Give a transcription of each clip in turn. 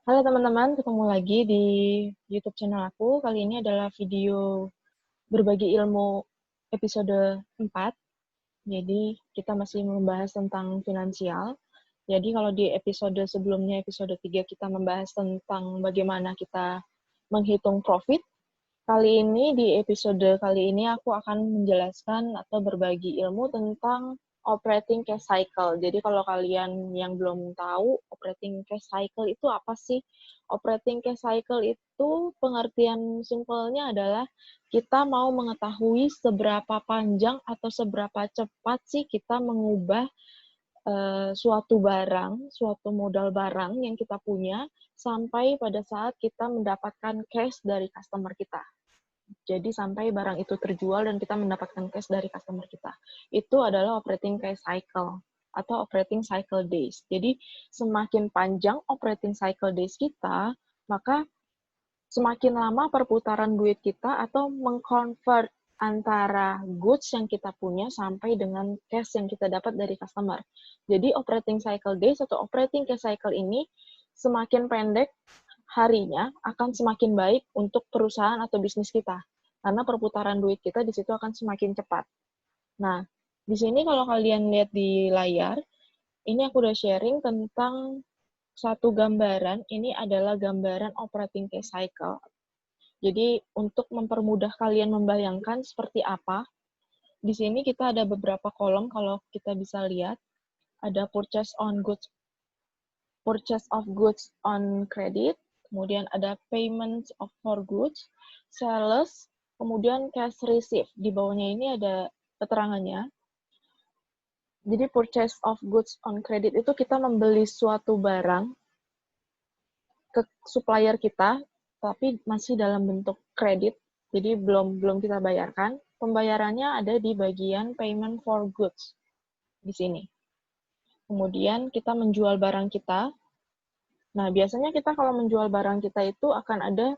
Halo teman-teman, ketemu lagi di YouTube channel aku. Kali ini adalah video berbagi ilmu episode 4. Jadi, kita masih membahas tentang finansial. Jadi, kalau di episode sebelumnya, episode 3, kita membahas tentang bagaimana kita menghitung profit. Kali ini, di episode kali ini, aku akan menjelaskan atau berbagi ilmu tentang operating cash cycle. Jadi kalau kalian yang belum tahu, operating cash cycle itu apa sih? Operating cash cycle itu pengertian simpelnya adalah kita mau mengetahui seberapa panjang atau seberapa cepat sih kita mengubah suatu barang, suatu modal barang yang kita punya sampai pada saat kita mendapatkan cash dari customer kita. Jadi sampai barang itu terjual dan kita mendapatkan cash dari customer kita. Itu adalah operating cash cycle atau operating cycle days. Jadi semakin panjang operating cycle days kita, maka semakin lama perputaran duit kita atau mengconvert antara goods yang kita punya sampai dengan cash yang kita dapat dari customer. Jadi operating cycle days atau operating cash cycle ini semakin pendek harinya akan semakin baik untuk perusahaan atau bisnis kita. Karena perputaran duit kita di situ akan semakin cepat. Nah, di sini kalau kalian lihat di layar, ini aku udah sharing tentang satu gambaran. Ini adalah gambaran operating cash cycle. Jadi, untuk mempermudah kalian membayangkan seperti apa, di sini kita ada beberapa kolom kalau kita bisa lihat. Ada purchase of goods on credit, kemudian ada payments for goods, sales, kemudian cash receipt. Di bawahnya ini ada keterangannya. Jadi purchase of goods on credit itu kita membeli suatu barang ke supplier kita, tapi masih dalam bentuk kredit, jadi belum kita bayarkan. Pembayarannya ada di bagian payment for goods di sini. Kemudian kita menjual barang kita. Nah, biasanya kita kalau menjual barang kita itu akan ada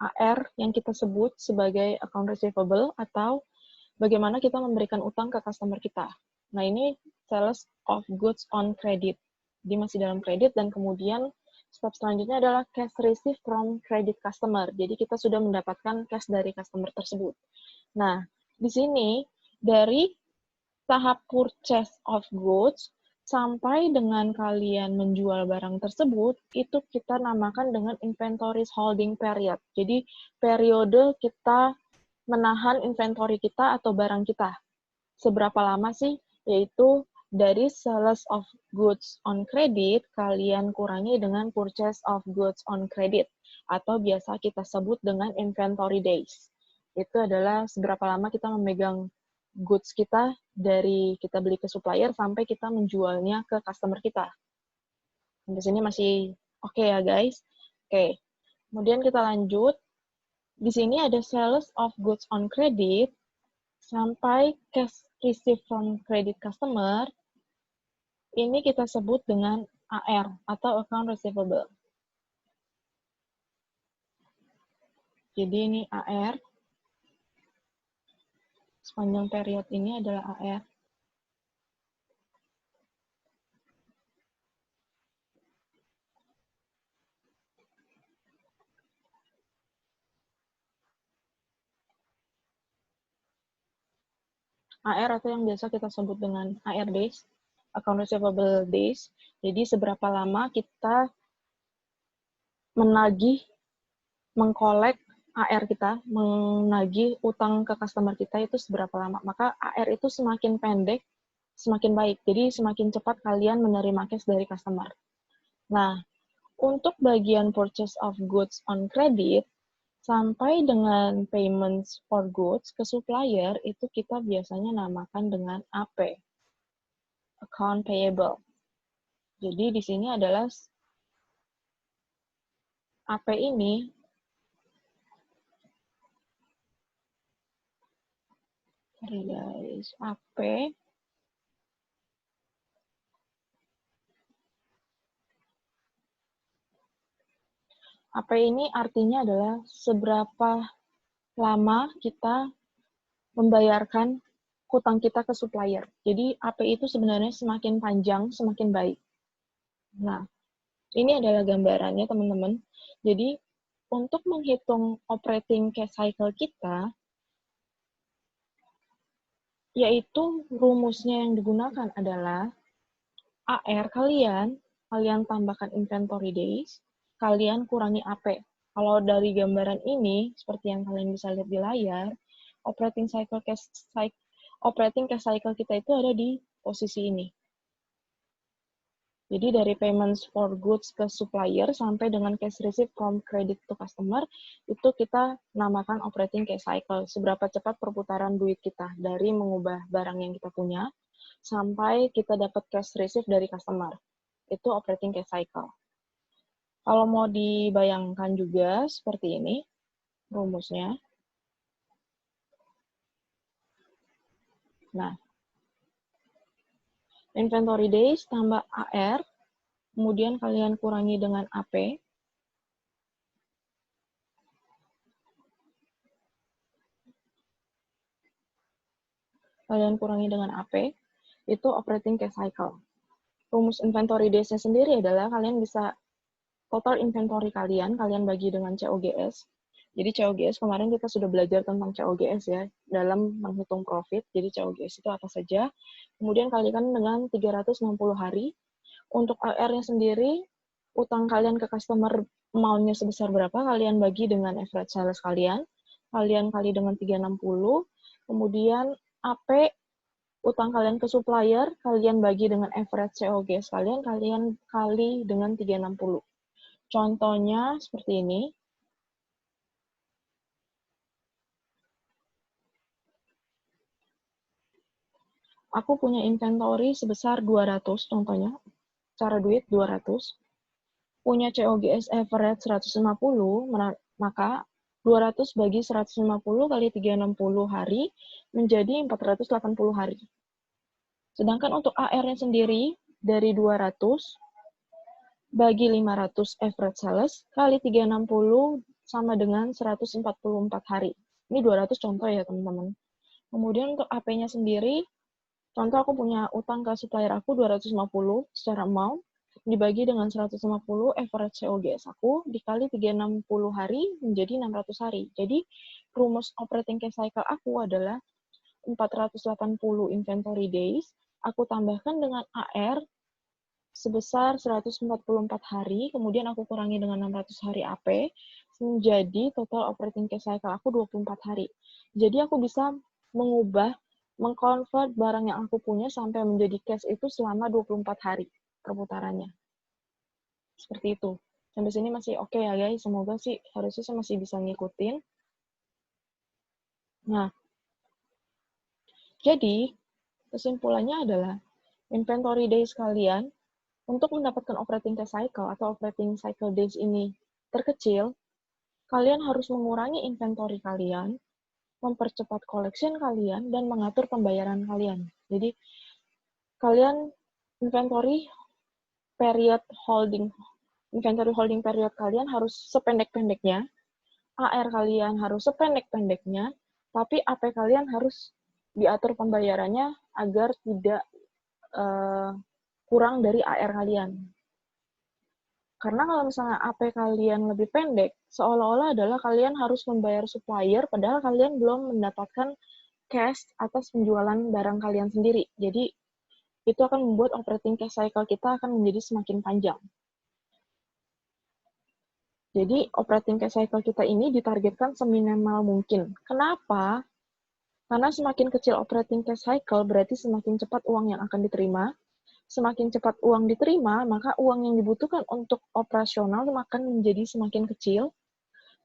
AR yang kita sebut sebagai account receivable atau bagaimana kita memberikan utang ke customer kita. Nah, ini sales of goods on credit. Dia masih dalam kredit dan kemudian step selanjutnya adalah cash receipt from credit customer. Jadi kita sudah mendapatkan cash dari customer tersebut. Nah, di sini dari tahap purchase of goods sampai dengan kalian menjual barang tersebut, itu kita namakan dengan inventory holding period. Jadi, periode kita menahan inventory kita atau barang kita. Seberapa lama sih? Yaitu dari sales of goods on credit, kalian kurangi dengan purchase of goods on credit, atau biasa kita sebut dengan inventory days. Itu adalah seberapa lama kita memegang goods kita dari kita beli ke supplier sampai kita menjualnya ke customer kita. Sampai sini masih oke ya guys? Oke. Kemudian kita lanjut. Di sini ada sales of goods on credit sampai cash receipt from credit customer. Ini kita sebut dengan AR atau account receivable. Jadi ini AR. Sepanjang period ini adalah AR. AR atau yang biasa kita sebut dengan AR days, account receivable days. Jadi seberapa lama kita menagih, mengkolek AR kita, menagih utang ke customer kita itu seberapa lama. Maka AR itu semakin pendek, semakin baik. Jadi semakin cepat kalian menerima cash dari customer. Nah, untuk bagian purchase of goods on credit, sampai dengan payments for goods ke supplier, itu kita biasanya namakan dengan AP, account payable. Jadi di sini adalah AP ini AP ini artinya adalah seberapa lama kita membayarkan hutang kita ke supplier. Jadi AP itu sebenarnya semakin panjang, semakin baik. Nah, Ini adalah gambarannya, teman-teman. Jadi, untuk menghitung operating cash cycle kita, yaitu rumusnya yang digunakan adalah AR kalian tambahkan inventory days, kalian kurangi AP. Kalau dari gambaran ini, seperti yang kalian bisa lihat di layar, operating cash cycle kita itu ada di posisi ini. Jadi dari payments for goods ke supplier sampai dengan cash receipt from credit to customer, itu kita namakan operating cash cycle. Seberapa cepat perputaran duit kita dari mengubah barang yang kita punya sampai kita dapat cash receipt dari customer. Itu operating cash cycle. Kalau mau dibayangkan juga seperti ini rumusnya. Nah, inventory days tambah AR, kemudian kalian kurangi dengan AP. Kalian kurangi dengan AP, itu operating cash cycle. Rumus inventory days-nya sendiri adalah kalian bisa total inventory kalian bagi dengan COGS. Jadi COGS kemarin kita sudah belajar tentang COGS ya, dalam menghitung profit. Jadi COGS itu apa saja. Kemudian kalikan dengan 360 hari. Untuk AR-nya sendiri, utang kalian ke customer amount-nya sebesar berapa, kalian bagi dengan average sales kalian kali dengan 360. Kemudian AP, utang kalian ke supplier, kalian bagi dengan average COGS kalian kali dengan 360. Contohnya seperti ini. Aku punya inventory sebesar 200, contohnya. Cara duit 200. Punya COGS average 150, maka 200 bagi 150 kali 360 hari menjadi 480 hari. Sedangkan untuk AR-nya sendiri, dari 200 bagi 500 average sales kali 360 sama dengan 144 hari. Ini 200 contoh ya, teman-teman. Kemudian untuk AP-nya sendiri, contoh aku punya utang ke supplier aku 250 secara amount, dibagi dengan 150 average COGS aku, dikali 360 hari menjadi 600 hari. Jadi, rumus operating cash cycle aku adalah 480 inventory days, aku tambahkan dengan AR sebesar 144 hari, kemudian aku kurangi dengan 600 hari AP, menjadi total operating cash cycle aku 24 hari. Jadi aku bisa mengconvert barang yang aku punya sampai menjadi cash itu selama 24 hari perputarannya. Seperti itu. Sampai sini masih oke ya guys, semoga sih harusnya saya masih bisa ngikutin. Nah, jadi kesimpulannya adalah inventory days kalian untuk mendapatkan operating cash cycle atau operating cycle days ini terkecil, kalian harus mengurangi inventory kalian, mempercepat collection kalian, dan mengatur pembayaran kalian. Jadi, kalian inventory holding period kalian harus sependek-pendeknya, AR kalian harus sependek-pendeknya, tapi AP kalian harus diatur pembayarannya agar tidak kurang dari AR kalian. Karena kalau misalnya AP kalian lebih pendek, seolah-olah adalah kalian harus membayar supplier, padahal kalian belum mendapatkan cash atas penjualan barang kalian sendiri. Jadi, itu akan membuat operating cash cycle kita akan menjadi semakin panjang. Jadi, operating cash cycle kita ini ditargetkan seminimal mungkin. Kenapa? Karena semakin kecil operating cash cycle, berarti semakin cepat uang yang akan diterima. Semakin cepat uang diterima, maka uang yang dibutuhkan untuk operasional akan menjadi semakin kecil,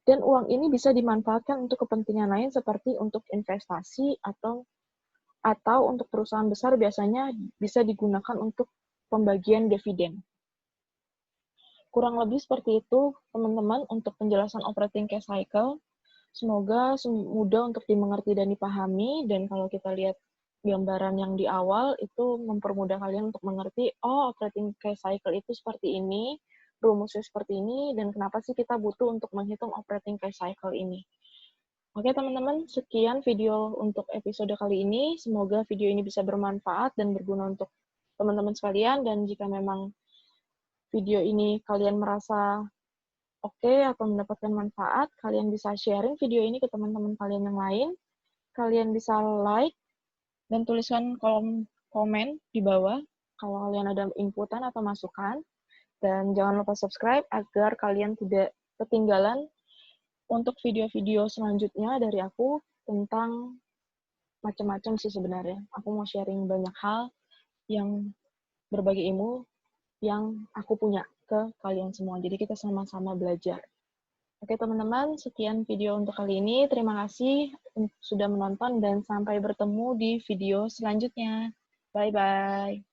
dan uang ini bisa dimanfaatkan untuk kepentingan lain seperti untuk investasi atau untuk perusahaan besar biasanya bisa digunakan untuk pembagian dividen. Kurang lebih seperti itu, teman-teman, untuk penjelasan operating cash cycle. Semoga mudah untuk dimengerti dan dipahami, dan kalau kita lihat gambaran yang di awal, itu mempermudah kalian untuk mengerti, oh, operating cash cycle itu seperti ini, rumusnya seperti ini, dan kenapa sih kita butuh untuk menghitung operating cash cycle ini. Oke, teman-teman, sekian video untuk episode kali ini. Semoga video ini bisa bermanfaat dan berguna untuk teman-teman sekalian, dan jika memang video ini kalian merasa oke atau mendapatkan manfaat, kalian bisa sharing video ini ke teman-teman kalian yang lain. Kalian bisa like dan tuliskan kolom komen di bawah kalau kalian ada inputan atau masukan. Dan jangan lupa subscribe agar kalian tidak ketinggalan untuk video-video selanjutnya dari aku tentang macam-macam sih sebenarnya. Aku mau sharing banyak hal yang berbagi ilmu yang aku punya ke kalian semua. Jadi kita sama-sama belajar. Oke teman-teman, sekian video untuk kali ini. Terima kasih sudah menonton dan sampai bertemu di video selanjutnya. Bye-bye.